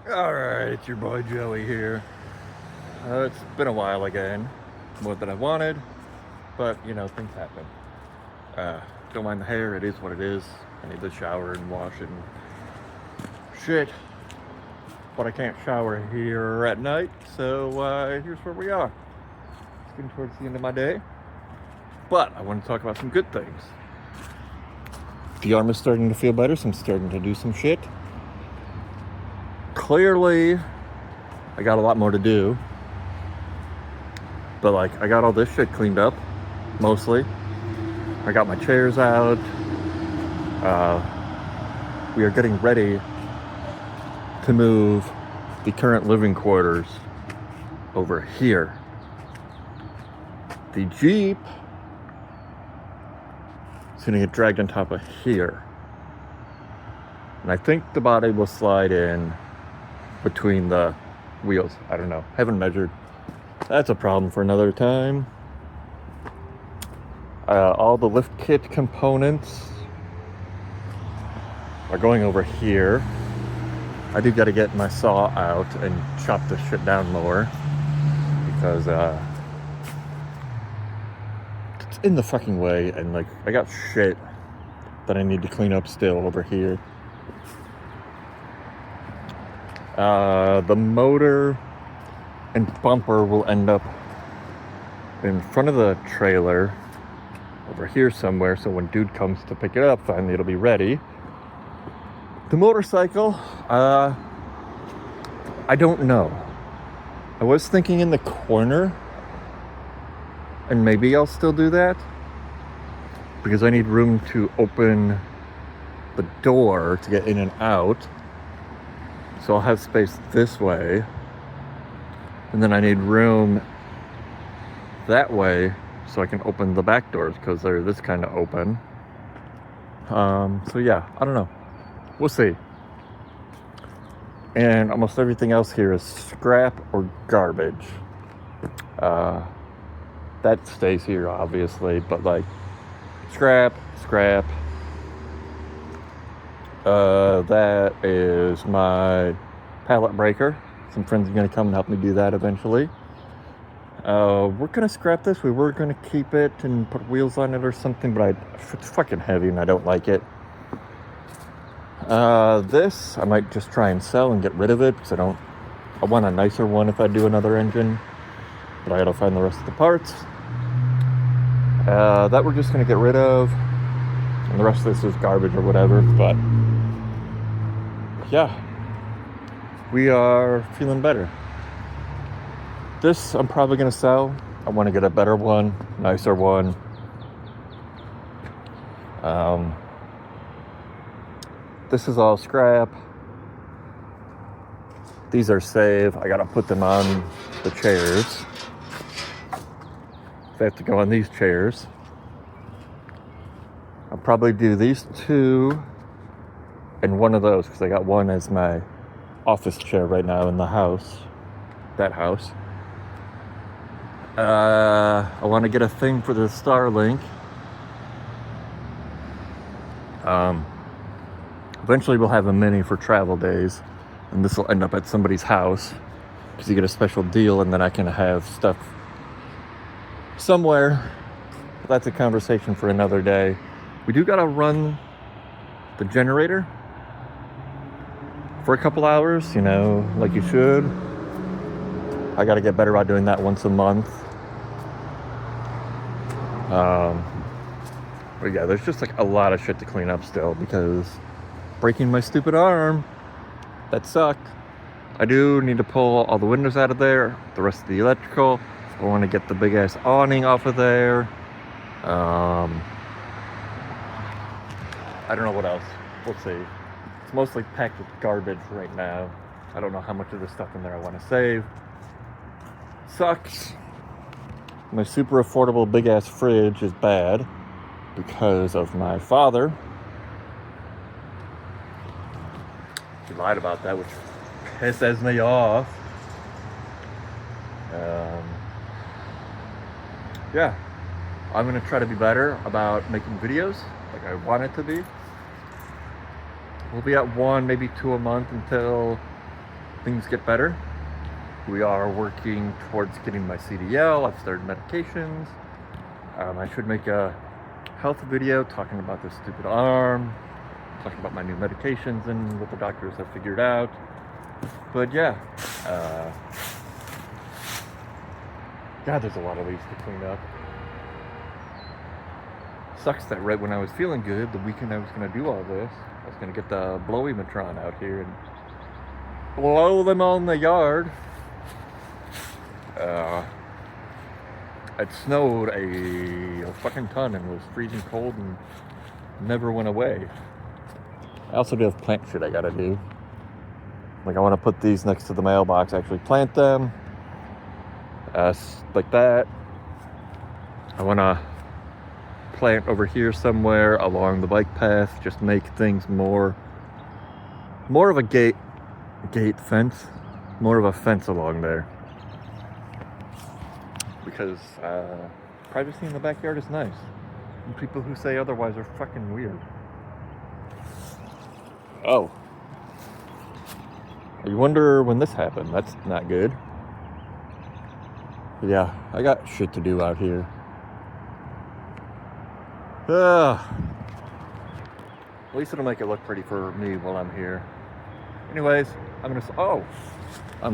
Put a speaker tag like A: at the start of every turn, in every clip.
A: Alright, your boy Joey here. It's been a while again, more than I wanted, but you know, things happen. Don't mind the hair, it is what it is. I need to shower and wash and shit, but I can't shower here at night, so here's where we are. It's getting towards the end of my day, but I want to talk about some good things. The arm is starting to feel better, so I'm starting to do some shit. Clearly, I got a lot more to do. But like, I got all this shit cleaned up, mostly. I got my chairs out. We are getting ready to move the current living quarters over here. The Jeep is gonna get dragged on top of here. And I think the body will slide in between the wheels. I don't know, haven't measured. That's a problem for another time. All the lift kit components are going over here. I do gotta get my saw out and chop this shit down more because it's in the fucking way, and like, I got shit that I need to clean up still over here. The motor and bumper will end up in front of the trailer over here somewhere, so when dude comes to pick it up, finally it'll be ready. The motorcycle, I don't know. I was thinking in the corner, and maybe I'll still do that, because I need room to open the door to get in and out. So I'll have space this way, and then I need room that way so I can open the back doors, because they're this kind of open. So yeah, I don't know. We'll see. And almost everything else here is scrap or garbage. That stays here, obviously, but like, scrap. That is my pallet breaker. Some friends are gonna come and help me do that eventually. We're gonna scrap this. We were gonna keep it and put wheels on it or something, but it's fucking heavy and I don't like it. This I might just try and sell and get rid of it, because I want a nicer one if I do another engine, but I gotta find the rest of the parts. That we're just gonna get rid of, and the rest of this is garbage or whatever, but yeah, we are feeling better. This I'm probably gonna sell. I want to get a better one, nicer one. This is all scrap. These are save. I gotta put them on the chairs. They have to go on these chairs. I'll probably do these two and one of those, because I got one as my office chair right now in the house. That house. I want to get a thing for the Starlink. Eventually we'll have a mini for travel days, and this will end up at somebody's house, because you get a special deal, and then I can have stuff somewhere. That's a conversation for another day. We do gotta run the generator for a couple hours, you know, like you should. I gotta get better about doing that once a month. But yeah, there's just like a lot of shit to clean up still, because breaking my stupid arm, that sucked. I do need to pull all the windows out of there, the rest of the electrical. I want to get the big ass awning off of there. I don't know what else. We'll see. It's mostly packed with garbage right now. I don't know how much of the stuff in there I want to save. Sucks. My super affordable big ass fridge is bad because of my father. He lied about that, which pisses me off. Yeah, I'm gonna try to be better about making videos like I want it to be. We'll be at one, maybe two a month until things get better. We are working towards getting my CDL. I've started medications. I should make a health video talking about this stupid arm, talking about my new medications and what the doctors have figured out. But yeah, God, there's a lot of these to clean up. Sucks that right when I was feeling good, the weekend I was going to do all this, I was going to get the blowy-matron out here and blow them all in the yard. It snowed a fucking ton and was freezing cold and never went away. I also do have plant shit I gotta do. Like, I want to put these next to the mailbox, actually plant them, like that. I want to plant over here somewhere along the bike path, just make things more of a gate fence, more of a fence along there. Because privacy in the backyard is nice. And people who say otherwise are fucking weird. Oh. You wonder when this happened. That's not good. But yeah, I got shit to do out here. At least it'll make it look pretty for me while I'm here. Anyways, I'm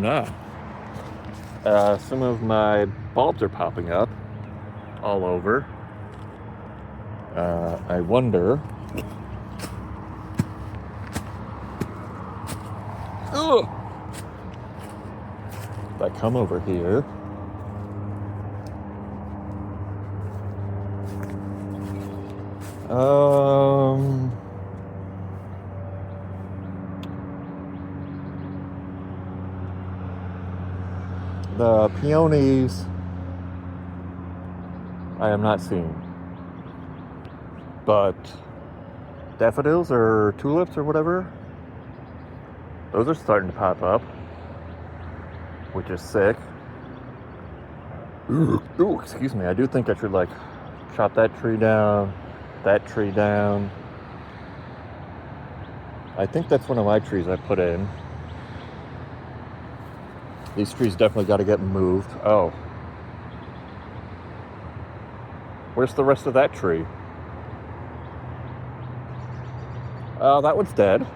A: not. Some of my bulbs are popping up all over. I wonder. If I come over here. The peonies I am not seeing, but daffodils or tulips or whatever, those are starting to pop up, which is sick. Ooh, excuse me. I do think I should like chop that tree down, that tree down. I think that's one of my trees I put in. These trees definitely got to get moved. Oh. Where's the rest of that tree? Oh, that one's dead,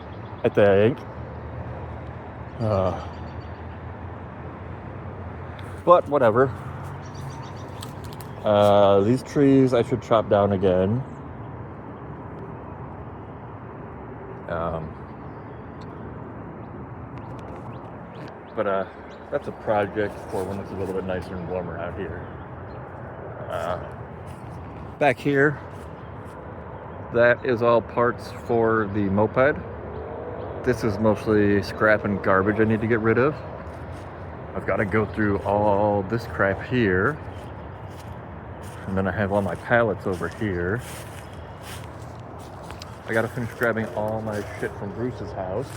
A: I think. But whatever. These trees I should chop down again. But that's a project for when it's a little bit nicer and warmer out here. Back here, that is all parts for the moped. This is mostly scrap and garbage I need to get rid of. I've got to go through all this crap here. And then I have all my pallets over here. I got to finish grabbing all my shit from Bruce's house.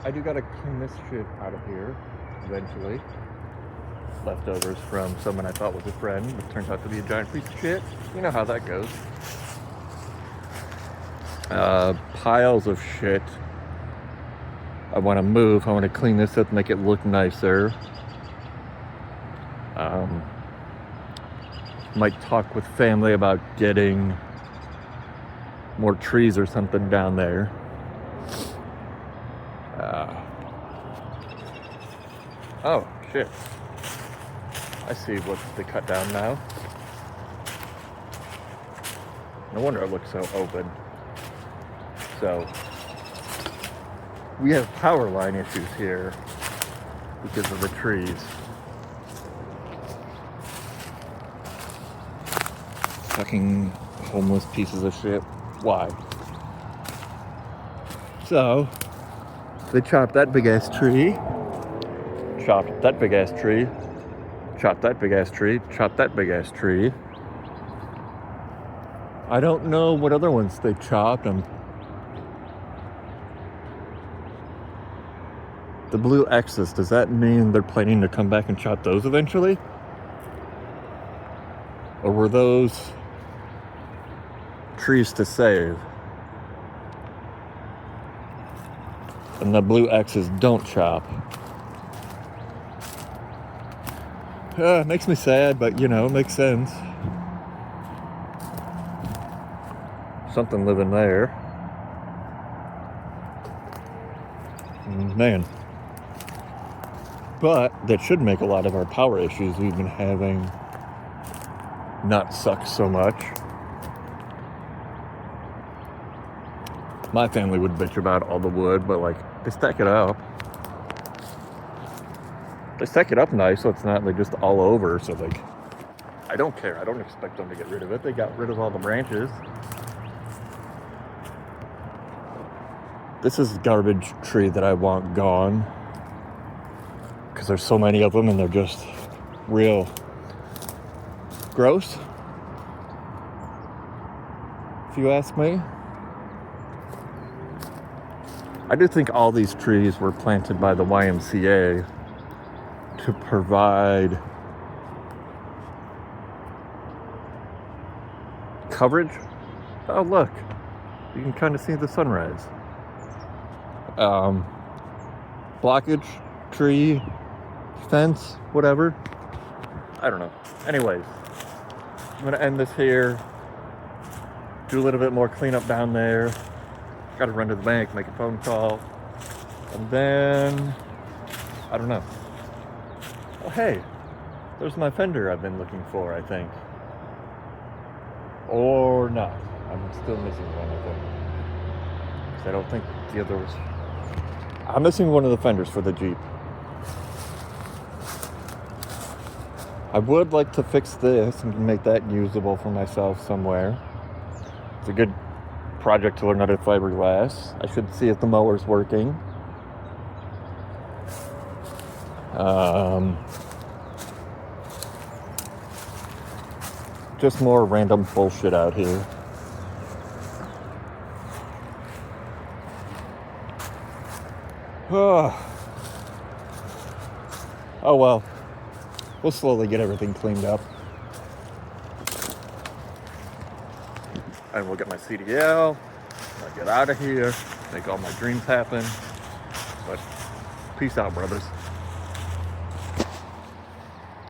A: I do got to clean this shit out of here eventually. Leftovers from someone I thought was a friend, but turns out to be a giant piece of shit. You know how that goes. Piles of shit I want to move. I want to clean this up, make it look nicer. Might talk with family about getting more trees or something down there. Oh, shit. I see what they cut down now. No wonder it looks so open. So, we have power line issues here because of the trees. Fucking homeless pieces of shit. Why? So, they chopped that big ass tree, chopped that big ass tree, chopped that big ass tree, chopped that big ass tree. I don't know what other ones they chopped. The blue X's, does that mean they're planning to come back and chop those eventually? Or were those trees to save? And the blue X is don't chop. It makes me sad, but you know, it makes sense. Something living there. Man. But that should make a lot of our power issues we've been having not suck so much. My family would bitch about all the wood, but like, they stack it up. They stack it up nice, so it's not like just all over. So like, I don't care. I don't expect them to get rid of it. They got rid of all the branches. This is a garbage tree that I want gone, because there's so many of them and they're just real gross, if you ask me. I do think all these trees were planted by the YMCA to provide coverage. Oh, look, you can kind of see the sunrise. Blockage, tree, fence, whatever. I don't know. Anyways, I'm gonna end this here. Do a little bit more cleanup down there. Gotta run to the bank, make a phone call. And then, I don't know. Oh, hey, there's my fender I've been looking for, I think. Or not. I'm still missing one of them. Because I don't think the other was... I'm missing one of the fenders for the Jeep. I would like to fix this and make that usable for myself somewhere. It's a good project to learn how to fiberglass. I should see if the mower's working. Just more random bullshit out here. Oh well, we'll slowly get everything cleaned up. And we'll get my CDL, I'll get out of here, make all my dreams happen. But peace out, brothers.